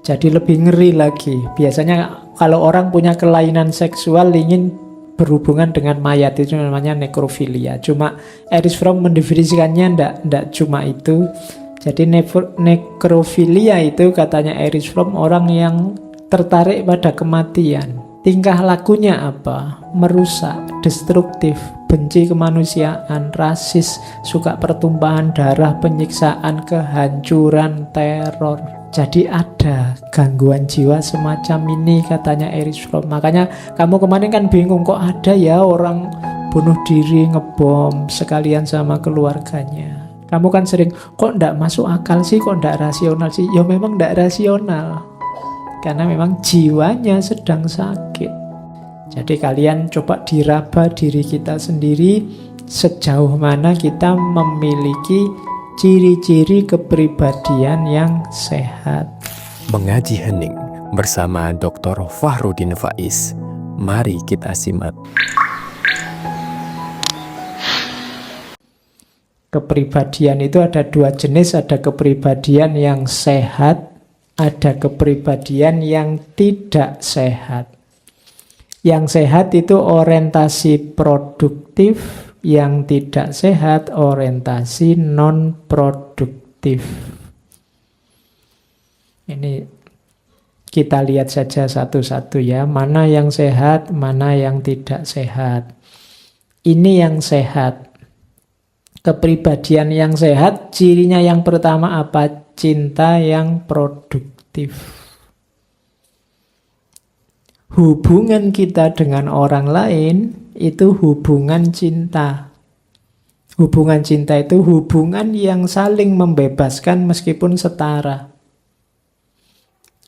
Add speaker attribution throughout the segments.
Speaker 1: Jadi lebih ngeri lagi. Biasanya kalau orang punya kelainan seksual ingin berhubungan dengan mayat, itu namanya nekrofilia. Cuma Erich Fromm mendefinisikannya ndak cuma itu. Jadi nekrofilia itu katanya Erich Fromm orang yang tertarik pada kematian. Tingkah lakunya apa? Merusak, destruktif, benci kemanusiaan, rasis, suka pertumpahan darah, penyiksaan, kehancuran, teror. Jadi ada gangguan jiwa semacam ini katanya Erich Fromm. Makanya kamu kemarin kan bingung, kok ada ya orang bunuh diri, ngebom sekalian sama keluarganya. Kamu kan sering, kok ndak masuk akal sih, kok ndak rasional sih. Ya memang ndak rasional, karena memang jiwanya sedang sakit. Jadi kalian coba diraba diri kita sendiri, sejauh mana kita memiliki ciri-ciri kepribadian yang sehat.
Speaker 2: Mengaji Hening bersama Dr. Fahrudin Faiz. Mari kita simak.
Speaker 1: Kepribadian itu ada dua jenis, ada kepribadian yang sehat, ada kepribadian yang tidak sehat. Yang sehat itu orientasi produktif, yang tidak sehat orientasi non-produktif. Ini kita lihat saja satu-satu ya, mana yang sehat, mana yang tidak sehat. Ini yang sehat. Kepribadian yang sehat, cirinya yang pertama apa? Cinta yang produktif. Hubungan kita dengan orang lain itu hubungan cinta. Hubungan cinta itu hubungan yang saling membebaskan meskipun setara.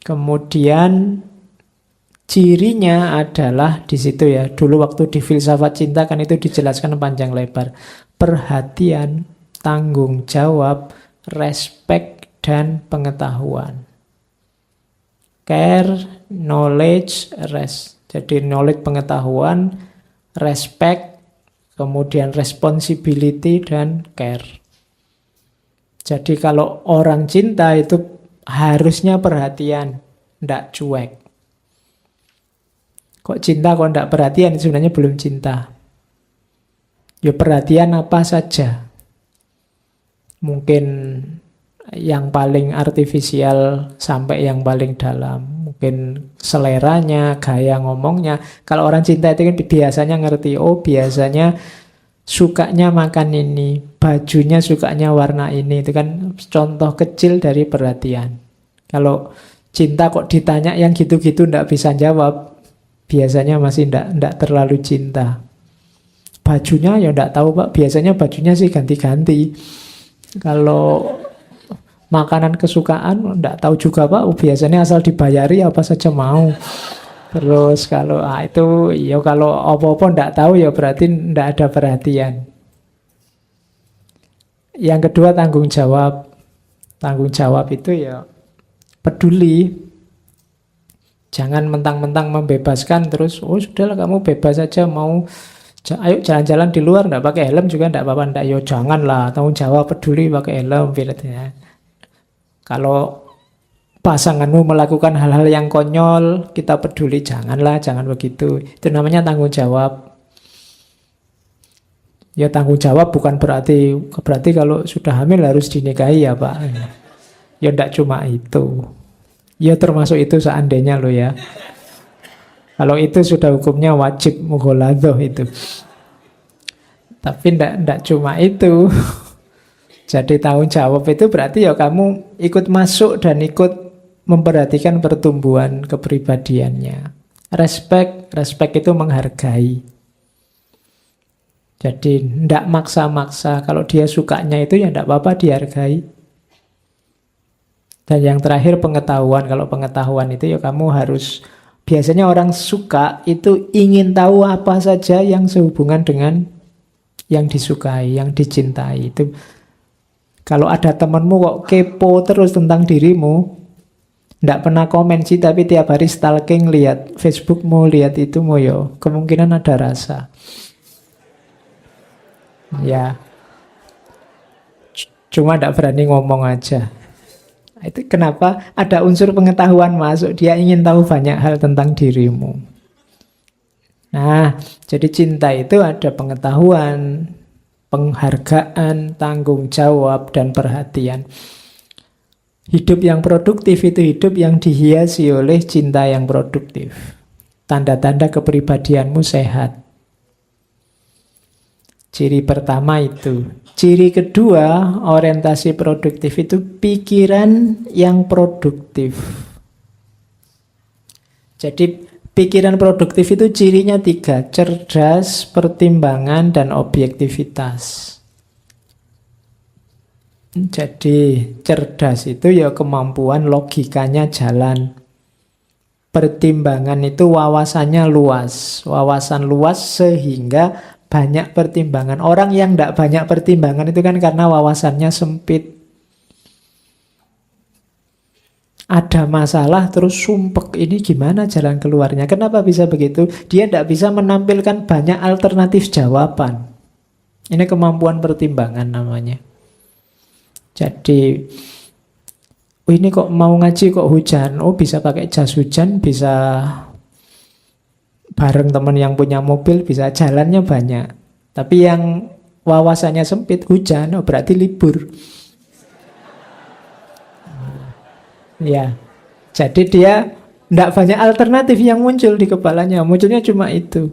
Speaker 1: Kemudian cirinya adalah di situ ya. Dulu waktu di filsafat cinta kan itu dijelaskan panjang lebar. Perhatian, tanggung jawab, respect, dan pengetahuan. Care, knowledge, rest. Jadi knowledge pengetahuan, respect, kemudian responsibility, dan care. Jadi kalau orang cinta itu harusnya perhatian, ndak cuek. Kok cinta kok ndak perhatian? Sebenarnya belum cinta. Ya perhatian apa saja. Mungkin yang paling artifisial sampai yang paling dalam. Mungkin seleranya, gaya ngomongnya. Kalau orang cinta itu kan biasanya ngerti, oh biasanya sukanya makan ini, bajunya sukanya warna ini. Itu kan contoh kecil dari perhatian. Kalau cinta kok ditanya yang gitu-gitu ndak bisa jawab, biasanya masih ndak terlalu cinta. Bajunya ya ndak tahu Pak, biasanya bajunya sih ganti-ganti. Kalau makanan kesukaan ndak tahu juga Pak, biasanya asal dibayari apa saja mau. Terus kalau itu ya kalau apa-apa ndak tahu ya berarti ndak ada perhatian. Yang kedua tanggung jawab. Tanggung jawab itu ya peduli. Jangan mentang-mentang membebaskan terus, oh sudahlah kamu bebas saja mau ayo jalan-jalan di luar ndak pakai helm juga ndak apa-apa, ndak, yo janganlah, tanggung jawab, peduli, pakai helm ya. Kalau pasanganmu melakukan hal-hal yang konyol, kita peduli, janganlah, jangan begitu. Itu namanya tanggung jawab. Ya tanggung jawab bukan berarti kalau sudah hamil harus dinikahi ya Pak. Ya ndak cuma itu. Ya termasuk itu seandainya lo ya. Kalau itu sudah hukumnya wajib mughaladhah itu. Tapi ndak cuma itu. Jadi tanggung jawab itu berarti ya kamu ikut masuk dan ikut memperhatikan pertumbuhan kepribadiannya. Respect itu menghargai. Jadi ndak maksa-maksa. Kalau dia sukanya itu ya ndak apa-apa dihargai. Dan yang terakhir pengetahuan. Kalau pengetahuan itu ya kamu harus, biasanya orang suka itu ingin tahu apa saja yang sehubungan dengan yang disukai, yang dicintai. Itu kalau ada temanmu kok kepo terus tentang dirimu, ndak pernah komen sih tapi tiap hari stalking, lihat Facebookmu, lihat itumu, ya kemungkinan ada rasa. Ya, cuma ndak berani ngomong aja. Itu kenapa ada unsur pengetahuan masuk. Dia ingin tahu banyak hal tentang dirimu. Nah, jadi cinta itu ada pengetahuan, penghargaan, tanggung jawab, dan perhatian. Hidup yang produktif itu hidup yang dihiasi oleh cinta yang produktif. Tanda-tanda kepribadianmu sehat. Ciri pertama itu. Ciri kedua, orientasi produktif itu pikiran yang produktif. Jadi pikiran produktif itu cirinya 3. Cerdas, pertimbangan, dan objektivitas. Jadi cerdas itu ya kemampuan logikanya jalan. Pertimbangan itu wawasannya luas. Wawasan luas sehingga banyak pertimbangan. Orang yang tidak banyak pertimbangan itu kan karena wawasannya sempit. Ada masalah terus sumpek. Ini gimana jalan keluarnya? Kenapa bisa begitu? Dia tidak bisa menampilkan banyak alternatif jawaban. Ini kemampuan pertimbangan namanya. Jadi, ini kok mau ngaji kok hujan. Oh, bisa pakai jas hujan, bisa bareng teman yang punya mobil, bisa jalannya banyak. Tapi yang wawasannya sempit, hujan, oh berarti libur. Ya, jadi dia tidak banyak alternatif yang muncul di kepalanya. Munculnya cuma itu.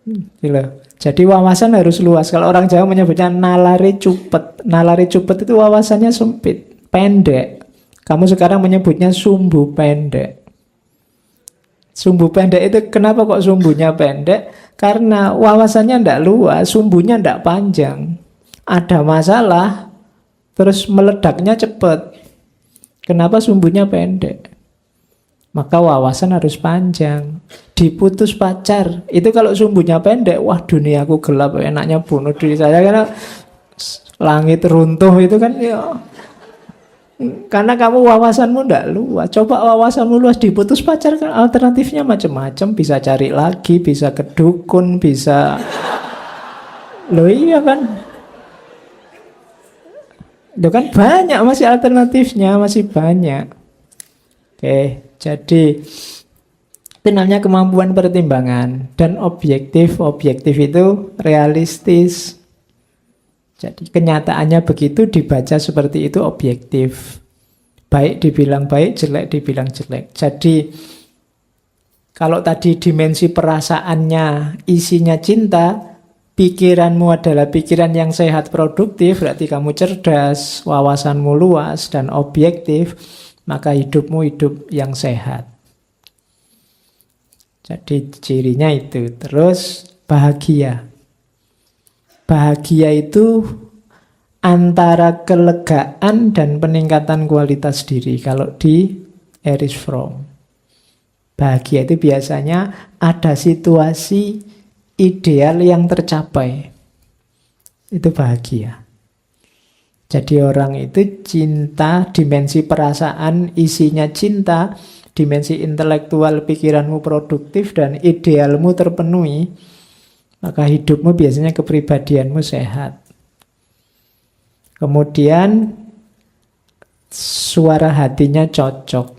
Speaker 1: Gitu. Jadi wawasan harus luas. Kalau orang Jawa menyebutnya nalari cupet. Nalari cupet itu wawasannya sempit, pendek. Kamu sekarang menyebutnya sumbu pendek. Sumbu pendek itu kenapa kok sumbunya pendek? Karena wawasannya tidak luas, sumbunya tidak panjang. Ada masalah, terus meledaknya cepat. Kenapa sumbunya pendek? Maka wawasan harus panjang. Diputus pacar, itu kalau sumbunya pendek, wah duniaku gelap, enaknya bunuh diri saya karena langit runtuh itu kan ya. Karena kamu wawasanmu ndak luas. Coba wawasanmu luas, diputus pacar kan alternatifnya macam-macam. Bisa cari lagi, bisa ke dukun, bisa. Loh iya kan. Loh kan banyak masih alternatifnya, masih banyak. Oke, jadi itu namanya kemampuan pertimbangan. Dan objektif itu realistis. Jadi kenyataannya begitu, dibaca seperti itu objektif. Baik dibilang baik, jelek dibilang jelek. Jadi kalau tadi dimensi perasaannya isinya cinta, pikiranmu adalah pikiran yang sehat produktif, berarti kamu cerdas, wawasanmu luas dan objektif, maka hidupmu hidup yang sehat. Jadi cirinya itu. Terus bahagia. Bahagia itu antara kelegaan dan peningkatan kualitas diri. Kalau di Erich Fromm, bahagia itu biasanya ada situasi ideal yang tercapai. Itu bahagia. Jadi orang itu cinta, dimensi perasaan isinya cinta, dimensi intelektual pikiranmu produktif dan idealmu terpenuhi, maka hidupmu biasanya kepribadianmu sehat. Kemudian suara hatinya cocok.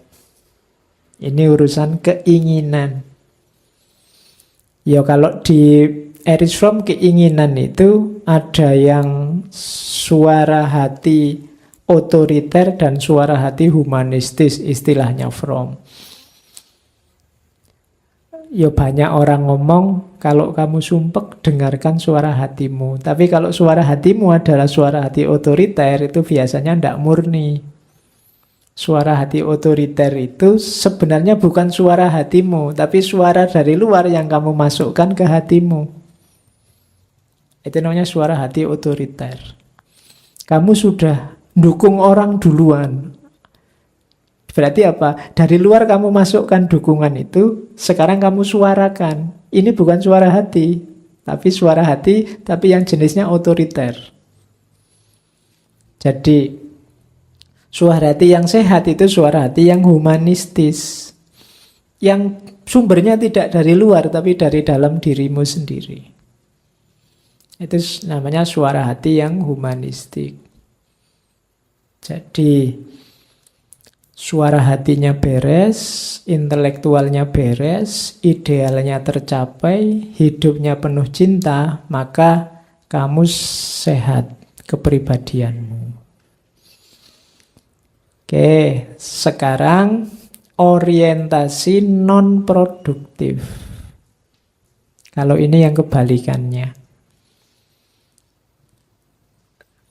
Speaker 1: Ini urusan keinginan. Ya kalau di Erich Fromm keinginan itu ada yang suara hati otoriter dan suara hati humanistis, istilahnya Fromm. Ya banyak orang ngomong, kalau kamu sumpek dengarkan suara hatimu. Tapi kalau suara hatimu adalah suara hati otoriter, itu biasanya tidak murni. Suara hati otoriter itu sebenarnya bukan suara hatimu, tapi suara dari luar yang kamu masukkan ke hatimu. Itu namanya suara hati otoriter. Kamu sudah dukung orang duluan. Berarti apa? Dari luar kamu masukkan dukungan itu, sekarang kamu suarakan. Ini bukan suara hati, tapi yang jenisnya otoriter. Jadi suara hati yang sehat itu suara hati yang humanistis, yang sumbernya tidak dari luar, tapi dari dalam dirimu sendiri. Itu namanya suara hati yang humanistik. Jadi suara hatinya beres, intelektualnya beres, idealnya tercapai, hidupnya penuh cinta, maka kamu sehat kepribadianmu. Oke, sekarang orientasi non-produktif. Kalau ini yang kebalikannya.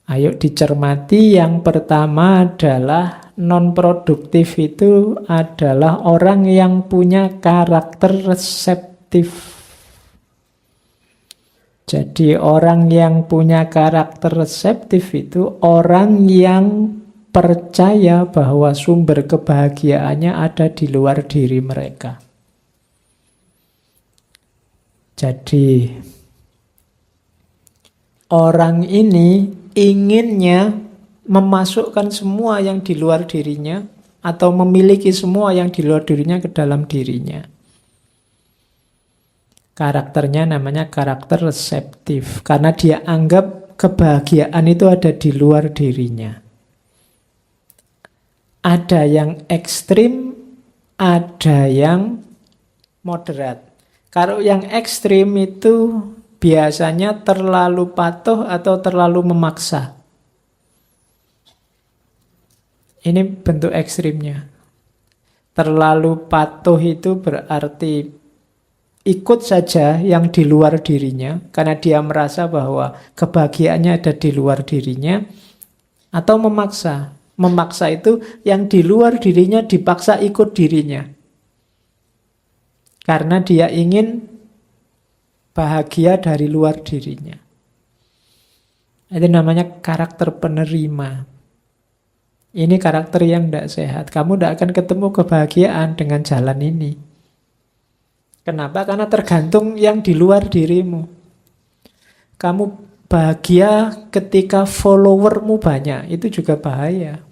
Speaker 1: Ayo dicermati, yang pertama adalah non-produktif itu adalah orang yang punya karakter reseptif. Jadi orang yang punya karakter reseptif itu orang yang percaya bahwa sumber kebahagiaannya ada di luar diri mereka. Jadi orang ini inginnya memasukkan semua yang di luar dirinya atau memiliki semua yang di luar dirinya ke dalam dirinya. Karakternya namanya karakter reseptif karena dia anggap kebahagiaan itu ada di luar dirinya. Ada yang ekstrim, ada yang moderat. Kalau yang ekstrim itu biasanya terlalu patuh atau terlalu memaksa. Ini bentuk ekstrimnya. Terlalu patuh itu berarti ikut saja yang di luar dirinya, karena dia merasa bahwa kebahagiaannya ada di luar dirinya, atau memaksa. Memaksa itu yang di luar dirinya dipaksa ikut dirinya. Karena dia ingin bahagia dari luar dirinya. Itu namanya karakter penerima. Ini karakter yang tidak sehat. Kamu tidak akan ketemu kebahagiaan dengan jalan ini. Kenapa? Karena tergantung yang di luar dirimu. Kamu bahagia ketika followermu banyak. Itu juga bahaya.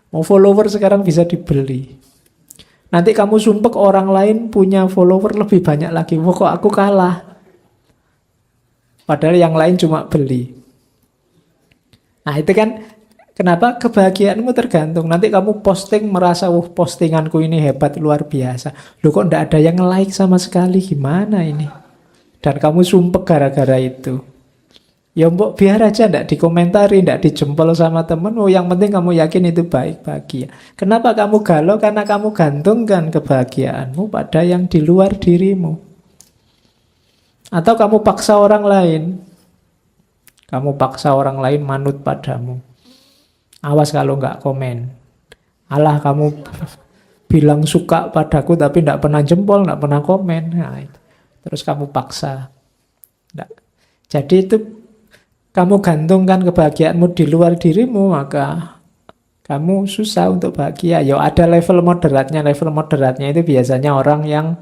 Speaker 1: Mau follower sekarang bisa dibeli. Nanti kamu sumpek orang lain punya follower lebih banyak lagi. Wah, kok aku kalah? Padahal yang lain cuma beli. Nah itu kan kenapa kebahagiaanmu tergantung. Nanti kamu posting merasa, wah postinganku ini hebat luar biasa. Loh kok tidak ada yang like sama sekali, gimana ini? Dan kamu sumpek gara-gara itu. Ya mbok biar aja, tidak dikomentari, tidak dijempol sama temen. Oh yang penting kamu yakin itu baik, bahagia. Kenapa kamu galau? Karena kamu gantungkan kebahagiaanmu pada yang di luar dirimu. Atau kamu paksa orang lain. Kamu paksa orang lain manut padamu. Awas kalau nggak komen. Alah kamu bilang suka padaku tapi tidak pernah jempol, tidak pernah komen. Nah, itu. Terus kamu paksa. Nggak. Jadi itu kamu gantungkan kebahagiaanmu di luar dirimu, maka kamu susah untuk bahagia. Ya ada level moderatnya. Level moderatnya itu biasanya orang yang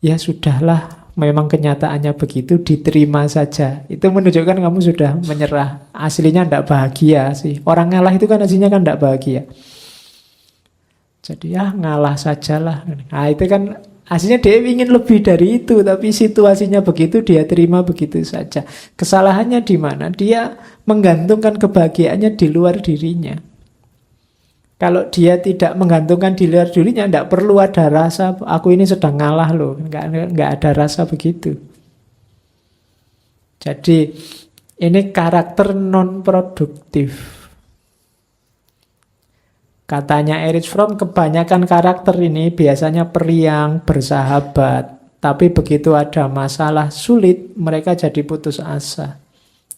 Speaker 1: ya sudahlah, memang kenyataannya begitu, diterima saja. Itu menunjukkan kamu sudah menyerah. Aslinya tidak bahagia sih. Orang ngalah itu kan aslinya kan tidak bahagia. Jadi ya ngalah sajalah. Nah itu kan aslinya dia ingin lebih dari itu, tapi situasinya begitu, dia terima begitu saja. Kesalahannya di mana? Dia menggantungkan kebahagiaannya di luar dirinya. Kalau dia tidak menggantungkan di luar dirinya, tidak perlu ada rasa, aku ini sedang ngalah loh. Nggak ada rasa begitu. Jadi ini karakter non-produktif. Katanya Erich Fromm, kebanyakan karakter ini biasanya periang, bersahabat. Tapi begitu ada masalah sulit, mereka jadi putus asa.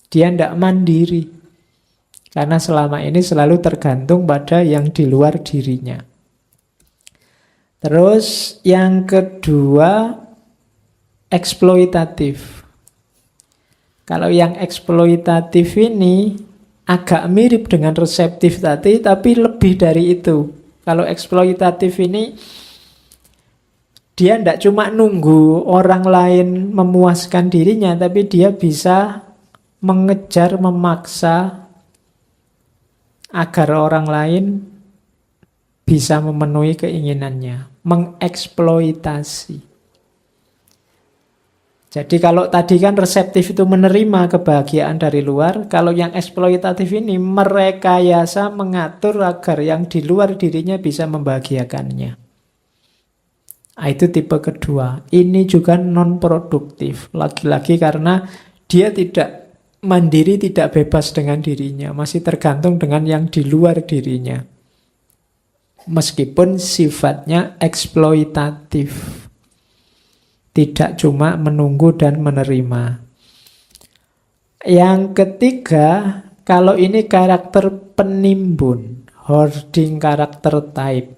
Speaker 1: Dia tidak mandiri. Karena selama ini selalu tergantung pada yang di luar dirinya. Terus yang kedua, eksploitatif. Kalau yang eksploitatif ini agak mirip dengan reseptif tadi, tapi lebih dari itu. Kalau eksploitatif ini, dia tidak cuma nunggu orang lain memuaskan dirinya, tapi dia bisa mengejar, memaksa agar orang lain bisa memenuhi keinginannya, mengeksploitasi. Jadi kalau tadi kan reseptif itu menerima kebahagiaan dari luar, kalau yang eksploitatif ini merekayasa, mengatur agar yang di luar dirinya bisa membahagiakannya. Nah, itu tipe kedua. Ini juga non produktif. Lagi-lagi karena dia tidak mandiri, tidak bebas dengan dirinya, masih tergantung dengan yang di luar dirinya. Meskipun sifatnya eksploitatif. Tidak cuma menunggu dan menerima. Yang ketiga, kalau ini karakter penimbun, hoarding karakter type.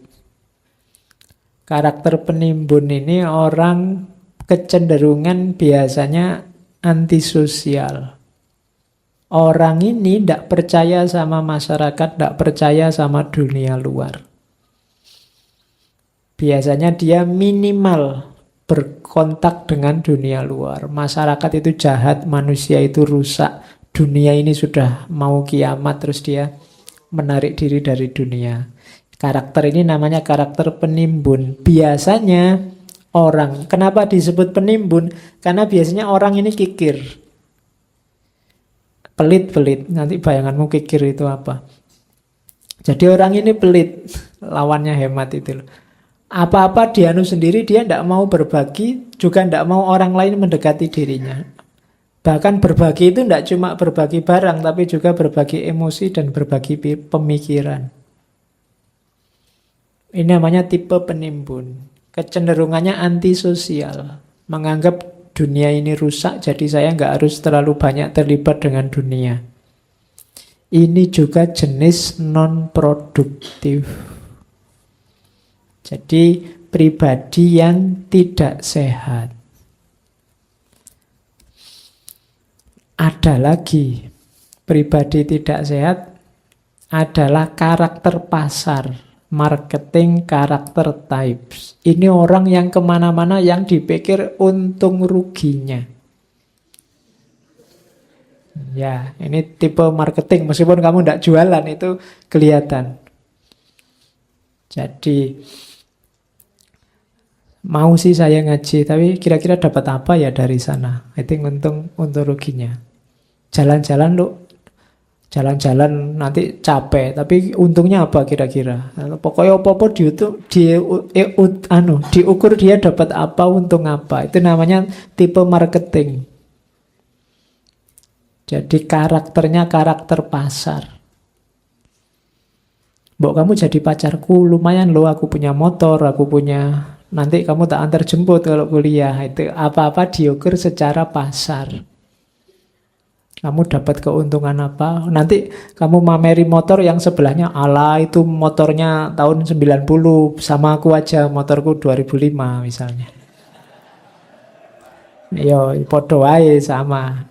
Speaker 1: Karakter penimbun ini orang kecenderungan biasanya antisosial. Orang ini tidak percaya sama masyarakat, tidak percaya sama dunia luar. Biasanya dia minimal berkontak dengan dunia luar. Masyarakat itu jahat, manusia itu rusak, dunia ini sudah mau kiamat, terus dia menarik diri dari dunia. Karakter ini namanya karakter penimbun. Biasanya orang, kenapa disebut penimbun? Karena biasanya orang ini kikir. Pelit-pelit, nanti bayanganmu kikir itu apa? Jadi orang ini pelit, lawannya hemat itu loh. Apa-apa dianu sendiri, dia tidak mau berbagi, juga tidak mau orang lain mendekati dirinya. Bahkan berbagi itu tidak cuma berbagi barang, tapi juga berbagi emosi dan berbagi pemikiran. Ini namanya tipe penimbun. Kecenderungannya antisosial. Menganggap dunia ini rusak, jadi saya nggak harus terlalu banyak terlibat dengan dunia. Ini juga jenis non-produktif. Jadi pribadi yang tidak sehat. Ada lagi pribadi tidak sehat adalah karakter pasar, marketing karakter types. Ini orang yang kemana-mana yang dipikir untung ruginya. Ya, ini tipe marketing. Meskipun kamu tidak jualan itu kelihatan. Jadi mau sih saya ngaji, tapi kira-kira dapat apa ya dari sana? I think untung ruginya. Jalan-jalan lu, jalan-jalan nanti capek, tapi untungnya apa kira-kira? Pokoknya apa-apa diukur dia dapat apa, untung apa. Itu namanya tipe marketing. Jadi karakternya karakter pasar. Mbok kamu jadi pacarku, lumayan loh, aku punya motor, aku punya... Nanti kamu tak antar jemput kalau kuliah. Itu apa-apa diukur secara pasar. Kamu dapat keuntungan apa? Nanti kamu mameri motor yang sebelahnya, ala itu motornya tahun 90, sama aku aja motorku 2005 misalnya. Yo, podo wae sama.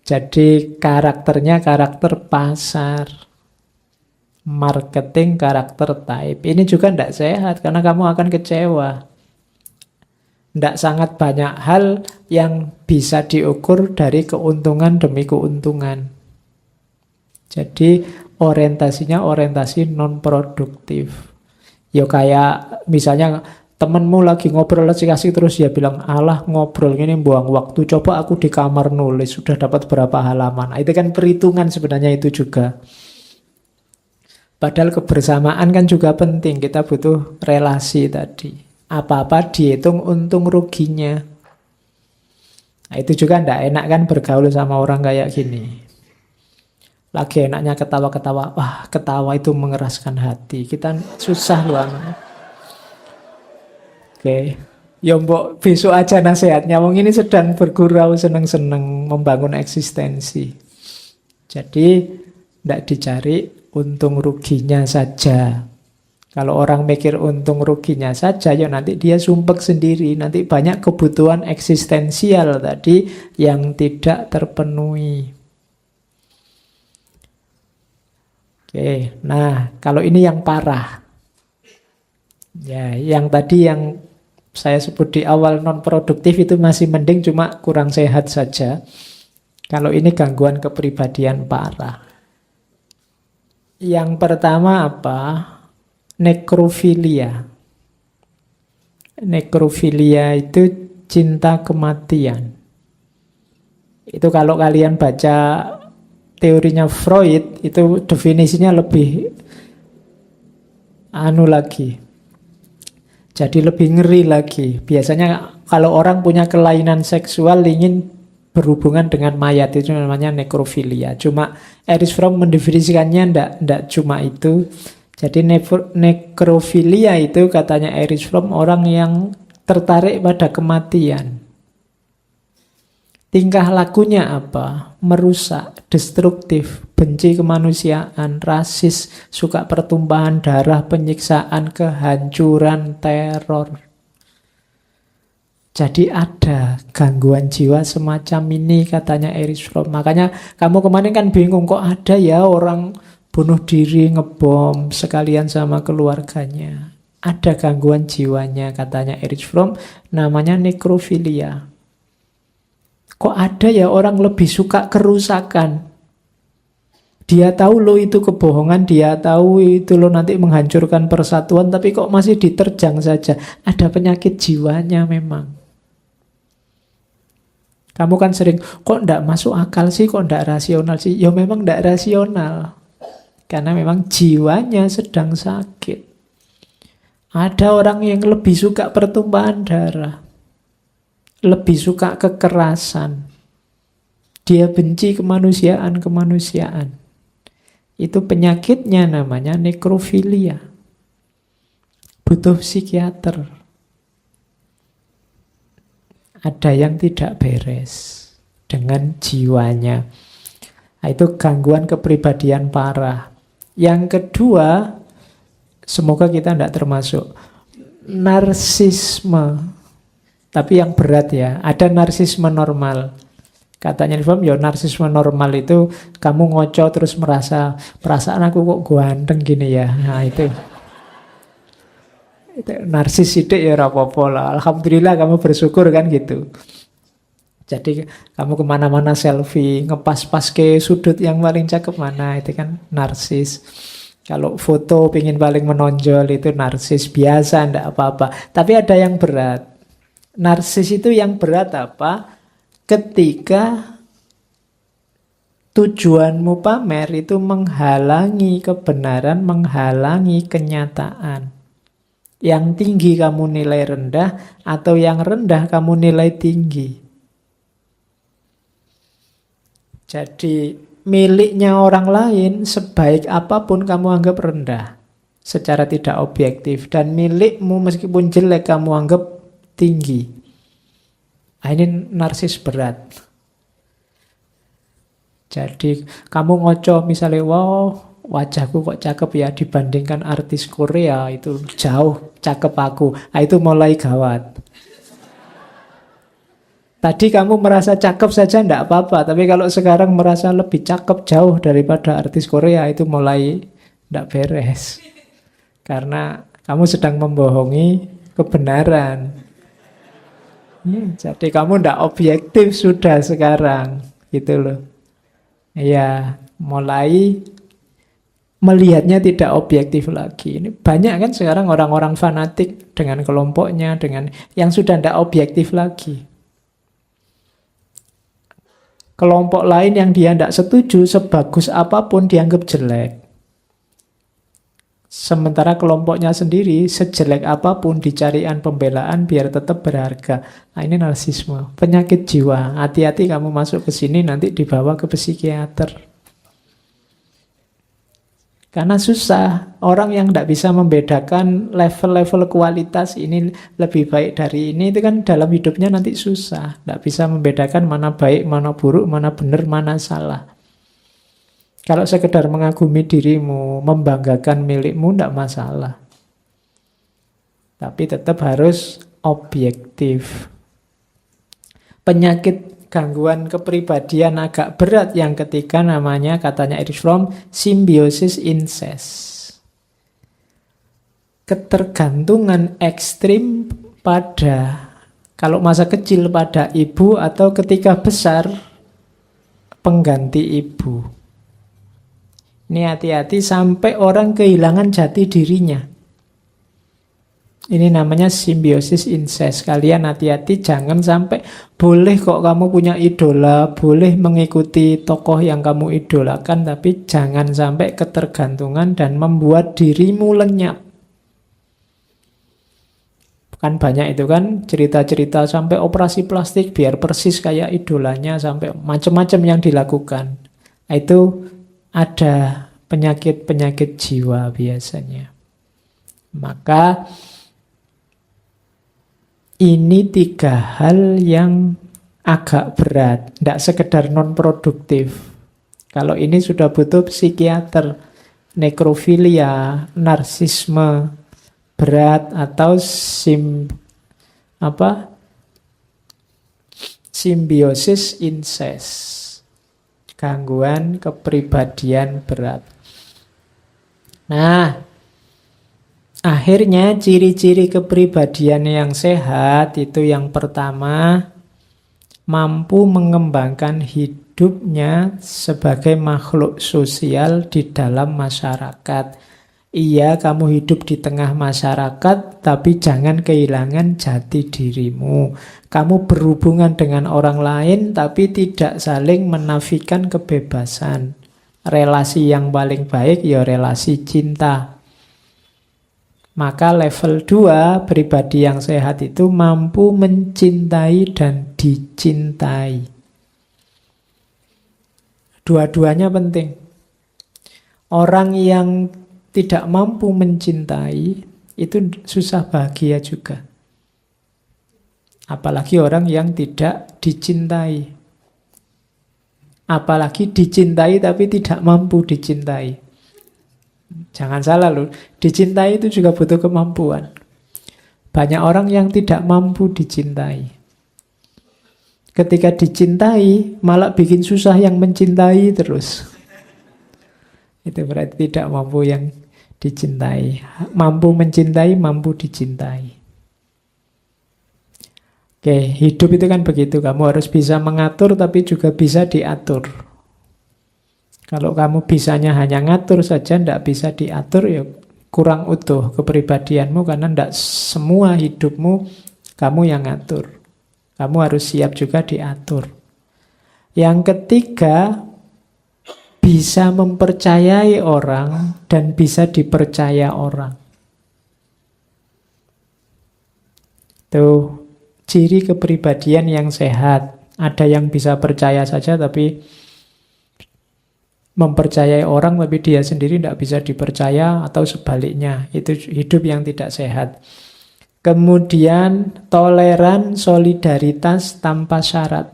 Speaker 1: Jadi karakternya karakter pasar. Marketing karakter type. Ini juga tidak sehat karena kamu akan kecewa. Tidak sangat banyak hal yang bisa diukur dari keuntungan demi keuntungan. Jadi orientasinya orientasi non produktif. Ya kayak misalnya temenmu lagi ngobrol asik-asik terus dia bilang, alah ngobrol ini buang waktu, coba aku di kamar nulis sudah dapat berapa halaman. Itu kan perhitungan sebenarnya itu juga. Padahal kebersamaan kan juga penting, kita butuh relasi tadi. Apa-apa dihitung untung ruginya. Nah, itu juga tidak enak kan bergaul sama orang kayak gini. Lagi enaknya ketawa-ketawa, wah ketawa itu mengeraskan hati. Kita susah loh. Oke, ya mbok besok aja nasihatnya. Wong ini sedang bergurau, seneng-seneng membangun eksistensi. Jadi tidak dicari untung ruginya saja. Kalau orang mikir untung ruginya saja, ya nanti dia sumpek sendiri. Nanti banyak kebutuhan eksistensial tadi yang tidak terpenuhi. Oke, nah kalau ini yang parah. Ya, yang tadi yang saya sebut di awal non produktif itu masih mending, cuma kurang sehat saja. Kalau ini gangguan kepribadian parah. Yang pertama apa? Nekrofilia. Nekrofilia itu cinta kematian. Itu kalau kalian baca teorinya Freud, itu definisinya lebih lagi. Jadi lebih ngeri lagi. Biasanya kalau orang punya kelainan seksual ingin berhubungan dengan mayat, itu namanya nekrofilia. Cuma Erich Fromm mendefinisikannya ndak cuma itu. Jadi nekrofilia itu katanya Erich Fromm orang yang tertarik pada kematian. Tingkah lakunya apa? Merusak, destruktif, benci kemanusiaan, rasis, suka pertumpahan darah, penyiksaan, kehancuran, teror. Jadi ada gangguan jiwa semacam ini katanya Erich Fromm. Makanya kamu kemarin kan bingung, kok ada ya orang bunuh diri, ngebom sekalian sama keluarganya. Ada gangguan jiwanya katanya Erich Fromm, namanya nekrofilia. Kok ada ya orang lebih suka kerusakan? Dia tahu lo itu kebohongan, dia tahu itu lo nanti menghancurkan persatuan, tapi kok masih diterjang saja. Ada penyakit jiwanya memang. Kamu kan sering, kok ndak masuk akal sih, kok ndak rasional sih? Ya memang ndak rasional. Karena memang jiwanya sedang sakit. Ada orang yang lebih suka pertumpahan darah. Lebih suka kekerasan. Dia benci kemanusiaan. Itu penyakitnya namanya nekrofilia. Butuh psikiater. Ada yang tidak beres dengan jiwanya. Nah, itu gangguan kepribadian parah. Yang kedua, semoga kita tidak termasuk narsisme. Tapi yang berat ya, ada narsisme normal. Katanya ya narsisme normal itu kamu ngoco terus merasa perasaan aku kok ganteng gini ya. Nah itu narsis sidik ya rapopo lah. Alhamdulillah kamu bersyukur kan gitu. Jadi kamu kemana-mana selfie, ngepas-pas ke sudut yang paling cakep mana, itu kan narsis. Kalau foto pingin paling menonjol itu narsis, biasa ndak apa-apa. Tapi ada yang berat. Narsis itu yang berat apa? Ketika tujuanmu pamer itu menghalangi kebenaran, menghalangi kenyataan. Yang tinggi kamu nilai rendah, atau yang rendah kamu nilai tinggi. Jadi miliknya orang lain sebaik apapun kamu anggap rendah secara tidak objektif, dan milikmu meskipun jelek kamu anggap tinggi. Ini narsis berat. Jadi kamu ngoco misalnya, wow wajahku kok cakep ya dibandingkan artis Korea, itu jauh cakep aku. Itu mulai gawat. Tadi kamu merasa cakep saja enggak apa-apa, tapi kalau sekarang merasa lebih cakep jauh daripada artis Korea, itu mulai enggak beres. Karena kamu sedang membohongi kebenaran. Jadi kamu enggak objektif sudah sekarang, gitu loh. Ya, mulai melihatnya tidak objektif lagi. Ini banyak kan sekarang orang-orang fanatik dengan kelompoknya, dengan yang sudah tidak objektif lagi. Kelompok lain yang dia tidak setuju, sebagus apapun dianggap jelek. Sementara kelompoknya sendiri, sejelek apapun dicarian pembelaan biar tetap berharga. Nah, ini narsisme, penyakit jiwa. Hati-hati kamu masuk ke sini nanti dibawa ke psikiater. Karena susah, orang yang tidak bisa membedakan level-level kualitas ini lebih baik dari ini, itu kan dalam hidupnya nanti susah. Tidak bisa membedakan mana baik, mana buruk, mana benar, mana salah. Kalau sekedar mengagumi dirimu, membanggakan milikmu, tidak masalah. Tapi tetap harus objektif. Penyakit gangguan kepribadian agak berat yang ketiga namanya, katanya Erich Fromm, simbiosis incest. Ketergantungan ekstrim pada, kalau masa kecil pada ibu, atau ketika besar pengganti ibu. Ini hati-hati sampai orang kehilangan jati dirinya. Ini namanya simbiosis incest. Kalian hati-hati jangan sampai, boleh kok kamu punya idola, boleh mengikuti tokoh yang kamu idolakan, tapi jangan sampai ketergantungan dan membuat dirimu lenyap. Kan banyak itu kan cerita-cerita sampai operasi plastik biar persis kayak idolanya, sampai macam-macam yang dilakukan. Itu ada penyakit-penyakit jiwa biasanya. Maka ini 3 hal yang agak berat, tidak sekedar non-produktif. Kalau ini sudah butuh psikiater, nekrofilia, narsisme berat, atau simbiosis incest, gangguan kepribadian berat. Nah, akhirnya ciri-ciri kepribadian yang sehat itu yang pertama, mampu mengembangkan hidupnya sebagai makhluk sosial di dalam masyarakat. Iya, kamu hidup di tengah masyarakat, tapi jangan kehilangan jati dirimu. Kamu berhubungan dengan orang lain, tapi tidak saling menafikan kebebasan. Relasi yang paling baik ya relasi cinta. Maka level 2, pribadi yang sehat itu mampu mencintai dan dicintai. Dua-duanya penting. Orang yang tidak mampu mencintai itu susah bahagia juga. Apalagi orang yang tidak dicintai. Apalagi dicintai tapi tidak mampu dicintai. Jangan salah loh, dicintai itu juga butuh kemampuan. Banyak orang yang tidak mampu dicintai. Ketika dicintai, malah bikin susah yang mencintai terus. Itu berarti tidak mampu yang dicintai. Mampu mencintai, mampu dicintai. Oke, hidup itu kan begitu. Kamu harus bisa mengatur, tapi juga bisa diatur. Kalau kamu bisanya hanya ngatur saja, tidak bisa diatur, ya kurang utuh kepribadianmu, karena tidak semua hidupmu kamu yang ngatur. Kamu harus siap juga diatur. Yang ketiga, bisa mempercayai orang dan bisa dipercaya orang. Itu ciri kepribadian yang sehat. Ada yang bisa percaya saja tapi mempercayai orang, tapi dia sendiri tidak bisa dipercaya, atau sebaliknya. Itu hidup yang tidak sehat. Kemudian toleran, solidaritas tanpa syarat.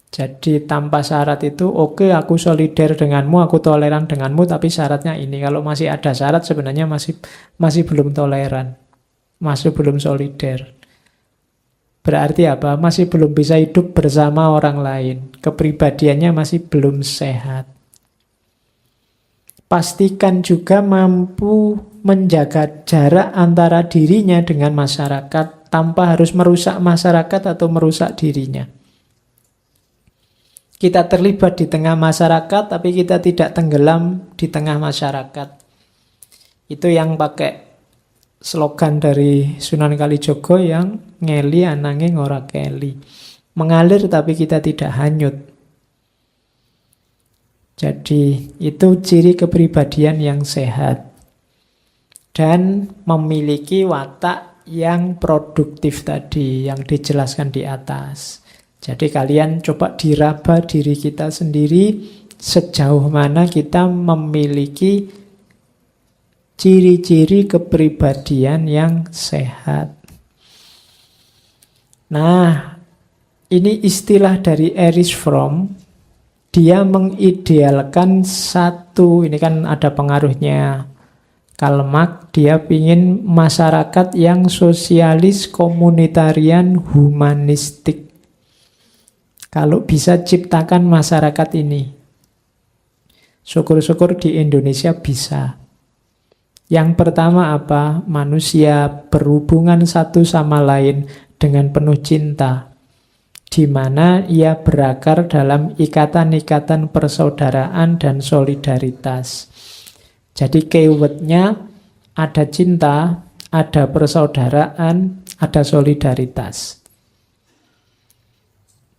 Speaker 1: Jadi tanpa syarat itu, oke, aku solider denganmu, aku toleran denganmu, tapi syaratnya ini. Kalau masih ada syarat sebenarnya masih belum toleran, masih belum solider. Berarti apa? Masih belum bisa hidup bersama orang lain. Kepribadiannya masih belum sehat. Pastikan juga mampu menjaga jarak antara dirinya dengan masyarakat tanpa harus merusak masyarakat atau merusak dirinya. Kita terlibat di tengah masyarakat, tapi kita tidak tenggelam di tengah masyarakat. Itu yang pakai slogan dari Sunan Kalijogo yang ngeli ananging ora keli. Mengalir tapi kita tidak hanyut. Jadi itu ciri kepribadian yang sehat. Dan memiliki watak yang produktif tadi, yang dijelaskan di atas. Jadi kalian coba diraba diri kita sendiri, sejauh mana kita memiliki ciri-ciri kepribadian yang sehat. Nah, ini istilah dari Erich Fromm. Dia mengidealkan satu, ini kan ada pengaruhnya Karl Marx, dia ingin masyarakat yang sosialis, komunitarian, humanistik. Kalau bisa ciptakan masyarakat ini. Syukur-syukur di Indonesia bisa. Yang pertama apa? Manusia berhubungan satu sama lain dengan penuh cinta, di mana ia berakar dalam ikatan-ikatan persaudaraan dan solidaritas. Jadi keywordnya ada cinta, ada persaudaraan, ada solidaritas.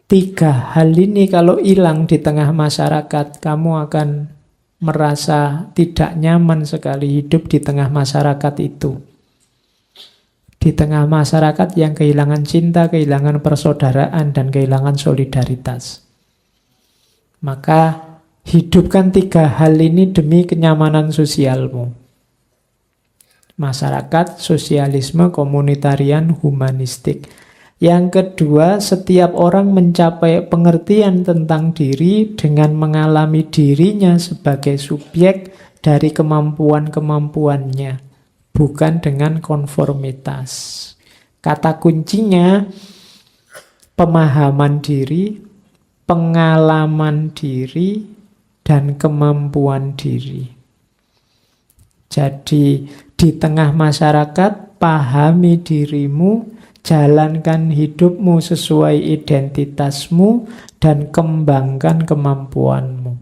Speaker 1: 3 hal ini kalau hilang di tengah masyarakat, kamu akan merasa tidak nyaman sekali hidup di tengah masyarakat itu. Di tengah masyarakat yang kehilangan cinta, kehilangan persaudaraan, dan kehilangan solidaritas. Maka hidupkan 3 hal ini demi kenyamanan sosialmu. Masyarakat, sosialisme, komunitarian, humanistik. Yang kedua, setiap orang mencapai pengertian tentang diri dengan mengalami dirinya sebagai subjek dari kemampuan-kemampuannya, bukan dengan konformitas. Kata kuncinya pemahaman diri, pengalaman diri, dan kemampuan diri. Jadi di tengah masyarakat, pahami dirimu, jalankan hidupmu sesuai identitasmu, dan kembangkan kemampuanmu.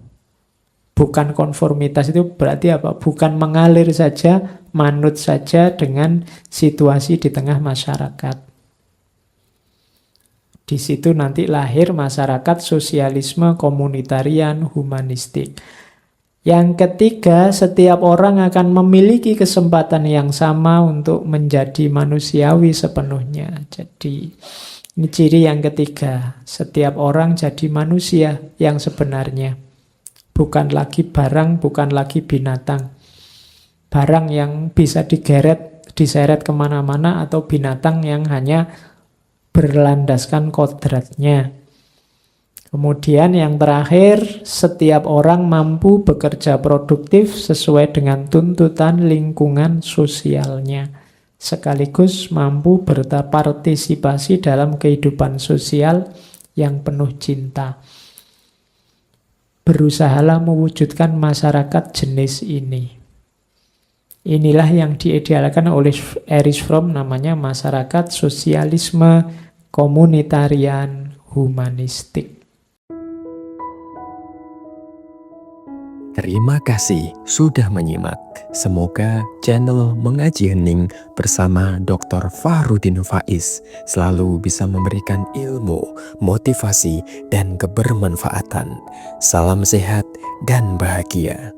Speaker 1: Bukan konformitas itu berarti apa? Bukan mengalir saja, manut saja dengan situasi di tengah masyarakat. Di situ nanti lahir masyarakat sosialisme, komunitarian, humanistik. Yang ketiga, setiap orang akan memiliki kesempatan yang sama untuk menjadi manusiawi sepenuhnya. Jadi, ini ciri yang ketiga. Setiap orang jadi manusia yang sebenarnya. Bukan lagi barang, bukan lagi binatang. Barang yang bisa diseret kemana-mana, atau binatang yang hanya berlandaskan kodratnya. Kemudian yang terakhir, setiap orang mampu bekerja produktif sesuai dengan tuntutan lingkungan sosialnya, sekaligus mampu berpartisipasi dalam kehidupan sosial yang penuh cinta. Berusahalah mewujudkan masyarakat jenis ini. Inilah yang diidealkan oleh Erich Fromm, namanya masyarakat sosialisme, komunitarian, humanistik.
Speaker 2: Terima kasih sudah menyimak. Semoga channel Mengaji Hening bersama Dr. Fahrudin Faiz selalu bisa memberikan ilmu, motivasi, dan kebermanfaatan. Salam sehat dan bahagia.